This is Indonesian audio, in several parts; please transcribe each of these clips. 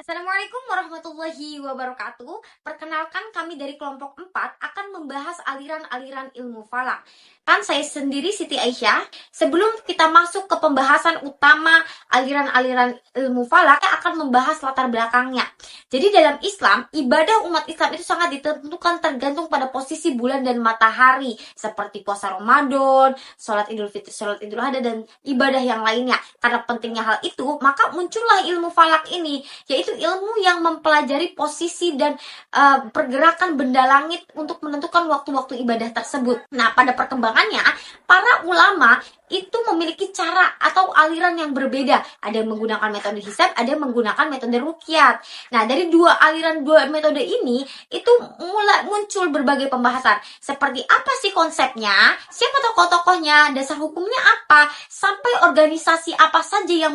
Assalamualaikum warahmatullahi wabarakatuh. Perkenalkan, kami dari kelompok 4 akan membahas aliran-aliran ilmu falak. Kan saya sendiri Siti Aisyah. Sebelum kita masuk ke pembahasan utama aliran-aliran ilmu falak, kita akan membahas latar belakangnya. Jadi dalam Islam, ibadah umat Islam itu sangat ditentukan tergantung pada posisi bulan dan matahari, seperti puasa Ramadan, sholat Idul Fitri, sholat Idul Adha, dan ibadah yang lainnya. Karena pentingnya hal itu, maka muncullah ilmu falak ini, yaitu ilmu yang mempelajari posisi dan pergerakan benda langit untuk menentukan waktu-waktu ibadah tersebut. Nah, pada perkembangannya, para ulama itu memiliki cara atau aliran yang berbeda. Ada yang menggunakan metode hisab, ada yang menggunakan metode ruqyat. Nah, dari dua metode ini itu mulai muncul berbagai pembahasan. Seperti apa sih konsepnya? Siapa tokoh-tokohnya? Dasar hukumnya apa? Sampai organisasi apa saja yang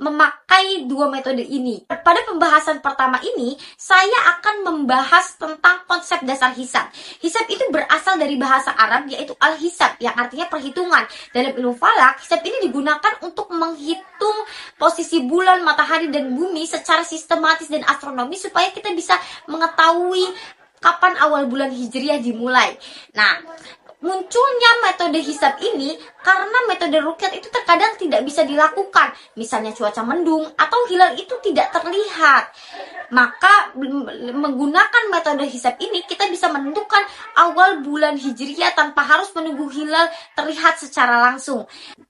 memakai dua metode ini. Pada pembahasan pertama ini, saya akan membahas tentang konsep dasar hisab. Hisab itu berasal dari bahasa Arab, yaitu al-hisab, yang artinya perhitungan. Dalam ilmu falak, hisab ini digunakan untuk menghitung posisi bulan, matahari, dan bumi secara sistematis dan astronomis supaya kita bisa mengetahui kapan awal bulan Hijriah dimulai. Nah, munculnya metode hisab ini karena metode ruqyat itu terkadang tidak bisa dilakukan. Misalnya cuaca mendung atau hilal itu tidak terlihat. Maka menggunakan metode hisab ini kita bisa menentukan awal bulan Hijriah tanpa harus menunggu hilal terlihat secara langsung.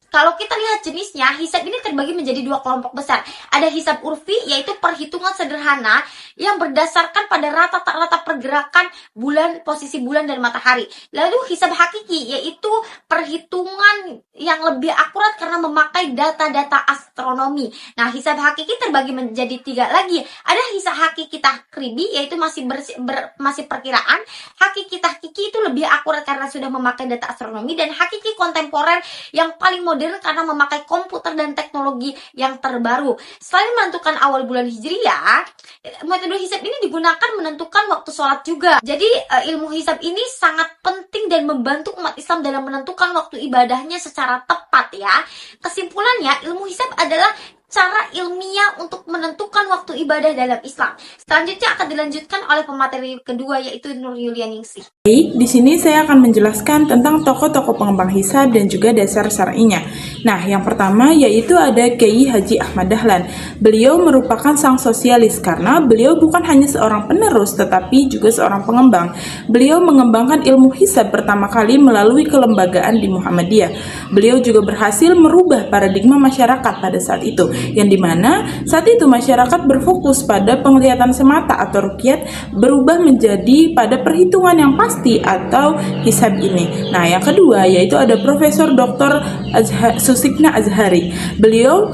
Kalau kita lihat jenisnya, hisab ini terbagi menjadi dua kelompok besar. Ada hisab urfi, yaitu perhitungan sederhana yang berdasarkan pada rata-rata pergerakan bulan, posisi bulan dan matahari. Lalu hisab hakiki, yaitu perhitungan yang lebih akurat karena memakai data-data astronomi. Nah, hisab hakiki terbagi menjadi tiga lagi. Ada hisab hakiki takribi, yaitu masih perkiraan. Hakiki tahkiki itu lebih akurat karena sudah memakai data astronomi. Dan hakiki kontemporer yang paling modern karena memakai komputer dan teknologi yang terbaru. Selain menentukan awal bulan Hijriah, metode hisab ini digunakan menentukan waktu sholat juga. Jadi ilmu hisab ini sangat penting dan membantu umat Islam dalam menentukan waktu ibadahnya secara tepat ya. Kesimpulannya, ilmu hisab adalah cara ilmiah untuk menentukan waktu ibadah dalam Islam. Selanjutnya akan dilanjutkan oleh pemateri kedua, yaitu Nur Yulianingsih. Baik, di sini saya akan menjelaskan tentang tokoh-tokoh pengembang hisab dan juga dasar syar'inya. Nah, yang pertama yaitu ada Kiai Haji Ahmad Dahlan. Beliau merupakan sang sosialis karena beliau bukan hanya seorang penerus tetapi juga seorang pengembang. Beliau mengembangkan ilmu hisab pertama kali melalui kelembagaan di Muhammadiyah. Beliau juga berhasil merubah paradigma masyarakat pada saat itu, yang dimana saat itu masyarakat berfokus pada penglihatan semata atau ruqyat berubah menjadi pada perhitungan yang pasti atau hisab ini. Nah, yang kedua yaitu ada Profesor Dr. Susikna Azhari. Beliau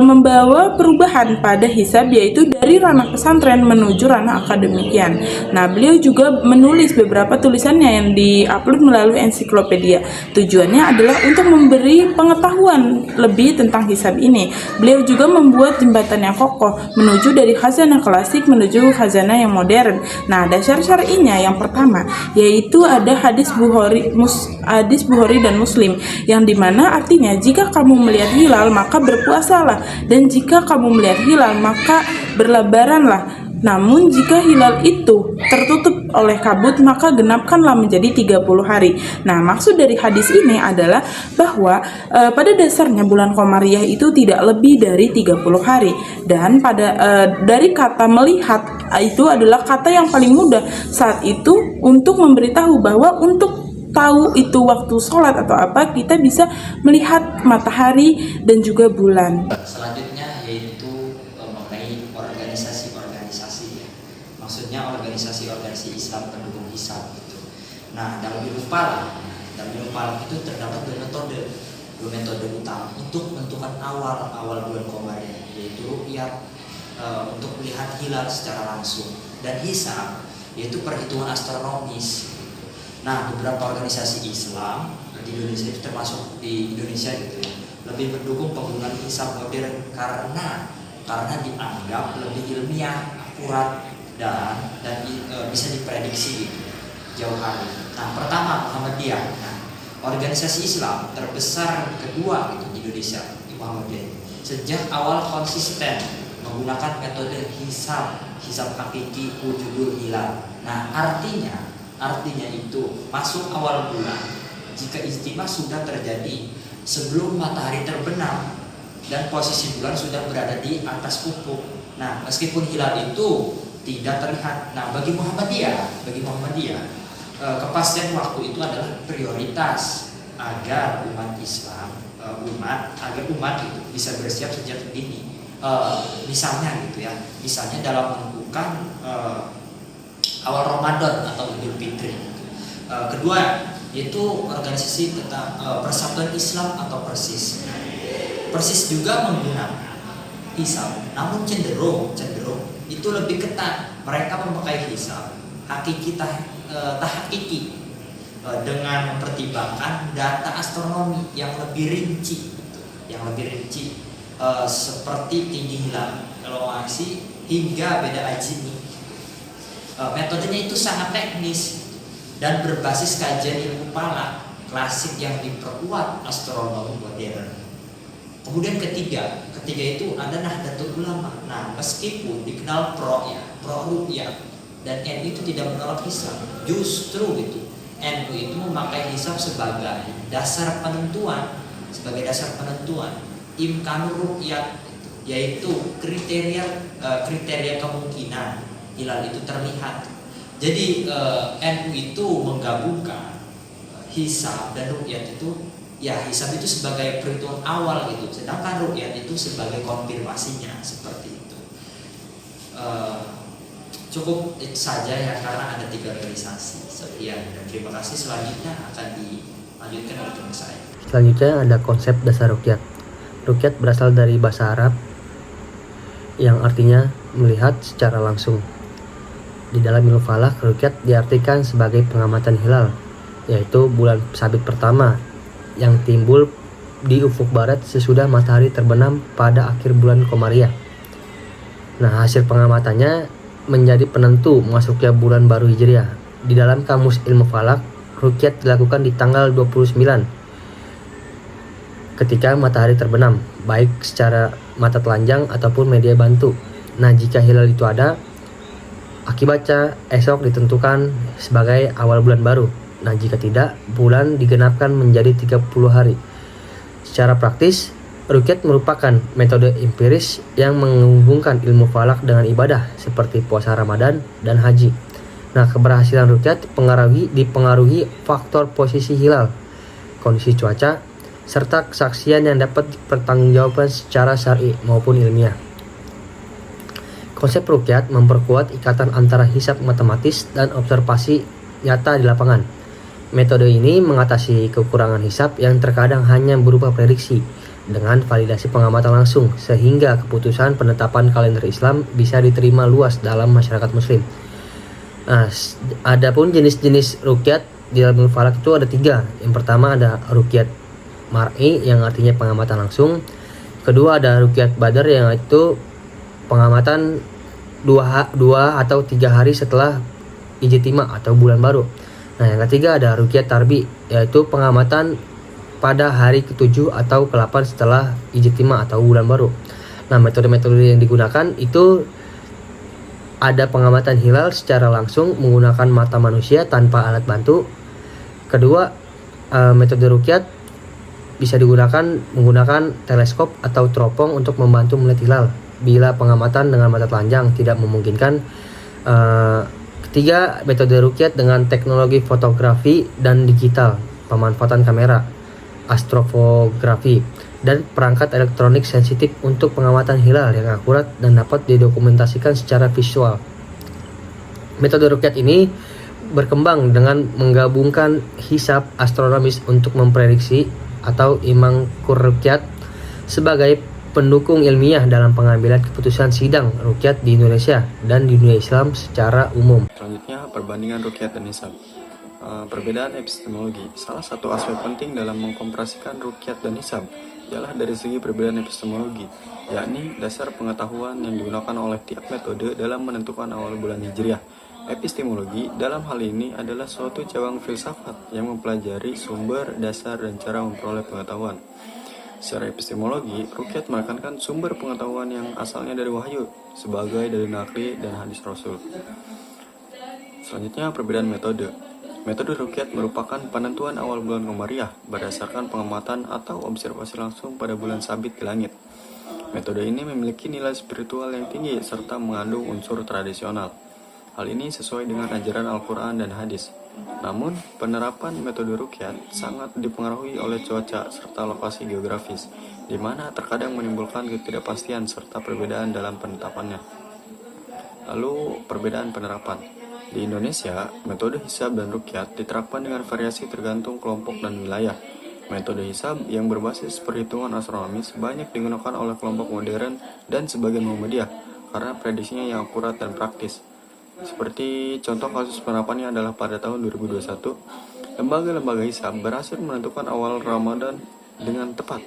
membawa perubahan pada hisab yaitu dari ranah pesantren menuju ranah akademikian. Nah, beliau juga menulis beberapa tulisannya yang diupload melalui ensiklopedia. Tujuannya adalah untuk memberi pengetahuan lebih tentang hisab ini. Beliau juga membuat jembatan yang kokoh menuju dari khazanah klasik menuju khazanah yang modern. Nah, dasar syar'inya yang pertama yaitu ada hadis Bukhari dan Muslim, yang dimana artinya jika kamu melihat hilal maka berpuasalah, dan jika kamu melihat hilal maka berlebaranlah. Namun jika hilal itu tertutup oleh kabut maka genapkanlah menjadi 30 hari. Nah, maksud dari hadis ini adalah bahwa pada dasarnya bulan Qamariyah itu tidak lebih dari 30 hari. Dan pada dari kata melihat itu adalah kata yang paling mudah saat itu untuk memberitahu bahwa untuk tahu itu waktu sholat atau apa, kita bisa melihat matahari dan juga bulan. Selanjutnya yaitu mengenai organisasi-organisasi ya. Maksudnya organisasi-organisasi Islam pendukung hisab gitu. Nah, dalam ilmu falak itu terdapat dua metode utama untuk menentukan awal bulan Qamariyah, yaitu ruqyat untuk melihat hilal secara langsung, dan hisab yaitu perhitungan astronomis. Nah, beberapa organisasi Islam di Indonesia, termasuk di Indonesia gitu ya, lebih mendukung penggunaan hisab modern karena dianggap lebih ilmiah, akurat, dan bisa diprediksi gitu, jauh hari. Nah, pertama Muhammadiyah. Nah, organisasi Islam terbesar kedua gitu di Indonesia, di Muhammadiyah. Sejak awal konsisten menggunakan metode hisab hakiki wujudul hilal. Nah, artinya itu masuk awal bulan jika ijtima sudah terjadi sebelum matahari terbenam dan posisi bulan sudah berada di atas ufuk. Nah, meskipun hilal itu tidak terlihat. Nah, bagi Muhammadiyah, kepastian waktu itu adalah prioritas agar umat Islam, agar umat itu bisa bersiap sejak dini. Misalnya dalam menentukan awal Ramadan atau Idul Fitri. Kedua, yaitu organisasi Persatuan Islam atau Persis. Persis juga menggunakan hisab, namun cenderung itu lebih ketat. Mereka memakai hisab hakiki tahakiki dengan mempertimbangkan data astronomi yang lebih rinci, seperti tinggi hilal, elongasi hingga beda ajini. Metodenya itu sangat teknis dan berbasis kajian ilmu falak klasik yang diperkuat astronomi modern. Kemudian ketiga itu ada Nahdlatul Ulama. Nah, meskipun dikenal pro ru'yah dan NU itu tidak menolak hisab, justru itu NU itu memakai hisab sebagai dasar penentuan imkanur ru'yah, yaitu kriteria kemungkinan hilal itu terlihat. Jadi NU itu menggabungkan hisab dan ru'yat itu, hisab itu sebagai perhitungan awal gitu, sedangkan ru'yat itu sebagai konfirmasinya, seperti itu. Cukup itu saja ya, karena ada 3 organisasi. Sekian dan terima kasih. Selanjutnya akan dilanjutkan oleh teman saya. Selanjutnya ada konsep dasar ruqyat. Ruqyat berasal dari bahasa Arab yang artinya melihat secara langsung. Di dalam ilmu falak, ruqyat diartikan sebagai pengamatan hilal, yaitu bulan sabit pertama yang timbul di ufuk barat sesudah matahari terbenam pada akhir bulan Komariah. Nah, hasil pengamatannya menjadi penentu masuknya bulan baru Hijriah. Di dalam kamus ilmu falak, ruqyat dilakukan di tanggal 29 ketika matahari terbenam, baik secara mata telanjang ataupun media bantu. Nah, jika hilal itu ada, akibatnya esok ditentukan sebagai awal bulan baru. Nah, jika tidak, bulan digenapkan menjadi 30 hari. Secara praktis, ruqyat merupakan metode empiris yang menghubungkan ilmu falak dengan ibadah seperti puasa Ramadan dan haji. Nah, keberhasilan ruqyat dipengaruhi faktor posisi hilal, kondisi cuaca, serta kesaksian yang dapat dipertanggungjawabkan secara syar'i maupun ilmiah. Konsep ruqyat memperkuat ikatan antara hisab matematis dan observasi nyata di lapangan. Metode ini mengatasi kekurangan hisab yang terkadang hanya berupa prediksi dengan validasi pengamatan langsung, sehingga keputusan penetapan kalender Islam bisa diterima luas dalam masyarakat muslim. Nah, adapun jenis-jenis ruqyat di dalam ilmu falak itu ada 3. Yang pertama ada ruqyat mar'i yang artinya pengamatan langsung. Kedua ada ruqyat badar yang itu pengamatan 2 atau 3 hari setelah ijtima atau bulan baru. Nah, yang ketiga ada ruqyat tarbi, yaitu pengamatan pada hari ke-7 atau ke-8 setelah ijtima atau bulan baru. Nah, metode-metode yang digunakan itu ada pengamatan hilal secara langsung menggunakan mata manusia tanpa alat bantu. Kedua, metode ruqyat bisa digunakan menggunakan teleskop atau teropong untuk membantu melihat hilal bila pengamatan dengan mata telanjang tidak memungkinkan. Ketiga, metode ruqyat dengan teknologi fotografi dan digital, pemanfaatan kamera, astrofotografi, dan perangkat elektronik sensitif untuk pengamatan hilal yang akurat dan dapat didokumentasikan secara visual. Metode ruqyat ini berkembang dengan menggabungkan hisab astronomis untuk memprediksi atau imangkur ruqyat sebagai pendukung ilmiah dalam pengambilan keputusan sidang ruqyat di Indonesia dan di dunia Islam secara umum. Selanjutnya, perbandingan ruqyat dan hisab. Perbedaan epistemologi. Salah satu aspek penting dalam mengkomparasikan ruqyat dan hisab ialah dari segi perbedaan epistemologi, yakni dasar pengetahuan yang digunakan oleh tiap metode dalam menentukan awal bulan Hijriah. Epistemologi dalam hal ini adalah suatu cabang filsafat yang mempelajari sumber, dasar, dan cara memperoleh pengetahuan. Secara epistemologi, rukyat menekankan sumber pengetahuan yang asalnya dari wahyu, sebagai dari nakli dan hadis Rasul. Selanjutnya, perbedaan metode. Metode rukyat merupakan penentuan awal bulan Komariah berdasarkan pengamatan atau observasi langsung pada bulan sabit di langit. Metode ini memiliki nilai spiritual yang tinggi serta mengandung unsur tradisional. Hal ini sesuai dengan ajaran Al-Quran dan hadis. Namun, penerapan metode rukyat sangat dipengaruhi oleh cuaca serta lokasi geografis, di mana terkadang menimbulkan ketidakpastian serta perbedaan dalam penetapannya. Lalu, perbedaan penerapan. Di Indonesia, metode hisab dan rukyat diterapkan dengan variasi tergantung kelompok dan wilayah. Metode hisab yang berbasis perhitungan astronomis banyak digunakan oleh kelompok modern dan sebagian Muhammadiyah karena prediksinya yang akurat dan praktis. Seperti contoh kasus penerapannya adalah pada tahun 2021, lembaga-lembaga hisab berhasil menentukan awal Ramadan dengan tepat,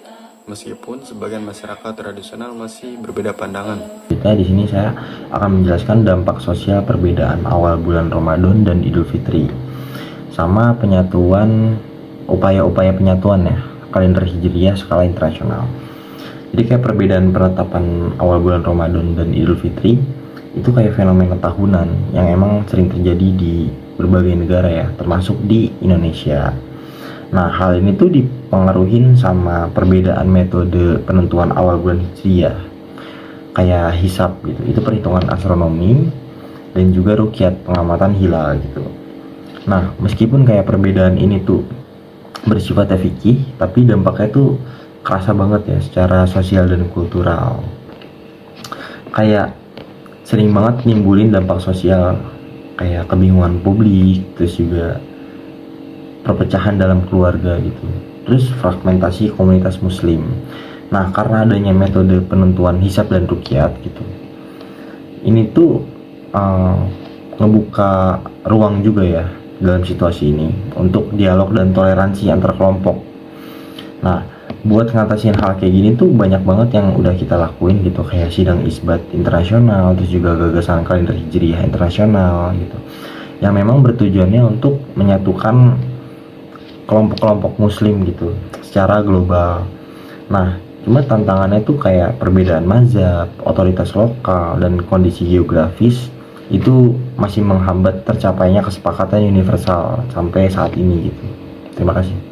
meskipun sebagian masyarakat tradisional masih berbeda pandangan. Di sini saya akan menjelaskan dampak sosial perbedaan awal bulan Ramadan dan Idul Fitri, sama penyatuan, upaya-upaya penyatuan ya, kalender Hijriyah skala internasional. Jadi kayak perbedaan penetapan awal bulan Ramadan dan Idul Fitri itu kayak fenomena tahunan yang emang sering terjadi di berbagai negara ya, termasuk di Indonesia. Nah, hal ini tuh dipengaruhin sama perbedaan metode penentuan awal bulan Hijriyah, kayak hisab gitu, itu perhitungan astronomi, dan juga rukyat, pengamatan hilal gitu. Nah, meskipun kayak perbedaan ini tuh bersifat fikih, tapi dampaknya tuh kerasa banget ya secara sosial dan kultural. Kayak sering banget nimbulin dampak sosial kayak kebingungan publik, terus juga perpecahan dalam keluarga gitu, terus fragmentasi komunitas muslim. Nah, karena adanya metode penentuan hisab dan rukyat gitu, ini tuh ngebuka ruang juga ya dalam situasi ini untuk dialog dan toleransi antar kelompok. Nah, buat ngatasin hal kayak gini tuh banyak banget yang udah kita lakuin gitu, kayak sidang isbat internasional, terus juga gagasan kalender hijriyah internasional gitu, yang memang bertujuannya untuk menyatukan kelompok-kelompok muslim gitu secara global. Nah, cuma tantangannya tuh kayak perbedaan mazhab, otoritas lokal, dan kondisi geografis itu masih menghambat tercapainya kesepakatan universal sampai saat ini gitu. Terima kasih.